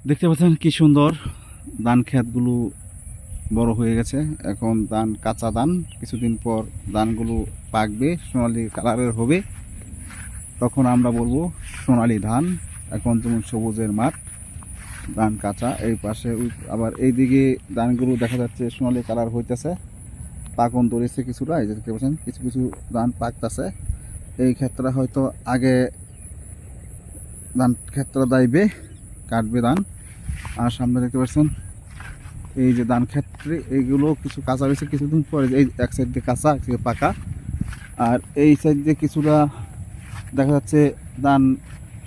দেখতে পাচ্ছেন কি সুন্দর ধান ক্ষেতগুলো বড় হয়ে গেছে। এখন ধান কাঁচা ধান, কিছুদিন পর ধানগুলো পাকবে, সোনালি কালারের হবে, তখন আমরা বলবো সোনালি ধান। এখন যেমন সবুজের মাঠ, ধান কাঁচা, এই পাশে আবার এইদিকে ধানগুলো দেখা যাচ্ছে সোনালি কালার হইতেছে, পাকন ধরেছে কিছুটা। এই যে দেখতে পাচ্ছেন কিছু কিছু ধান পাকতেছে। এই ক্ষেত্রে হয়তো আগে ধান ক্ষেত্র দাইবে, কাটবে ধান। আর সামনে দেখতে পাচ্ছেন এই যে ধান ক্ষেত্রে এইগুলো কিছু কাঁচা হয়েছে, কিছুদিন পরে এই এক সাইড দিয়ে কাঁচা, এক সাইড পাকা। আর এই সাইড দিয়ে কিছুটা দেখা যাচ্ছে ধান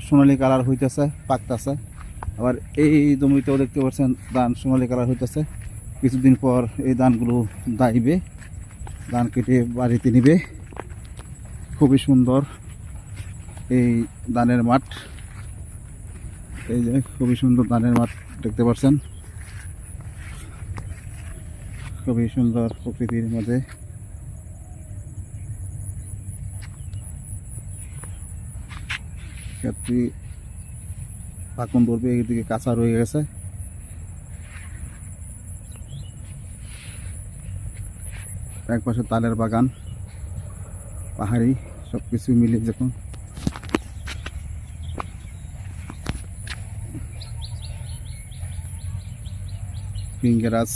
সোনালি কালার হইতেছে, পাকতেছে। আবার এই জমিতেও দেখতে পাচ্ছেন ধান সোনালি কালার হইতেছে। কিছুদিন পর এই ধানগুলো দাইবে, ধান কেটে বাড়িতে নিবে। খুবই সুন্দর এই ধানের মাঠ। এই যে খুবই সুন্দর ধানের মাঠ দেখতে পাচ্ছেন, খুবই সুন্দর প্রকৃতির মধ্যে। ক্ষেত্রে পাকন ধরবে, এইদিকে কাঁচা রয়ে গেছে। এক পাশে তালের বাগান, পাহাড়ি, সব কিছু মিলে যখন পিঙ্গেরাজ।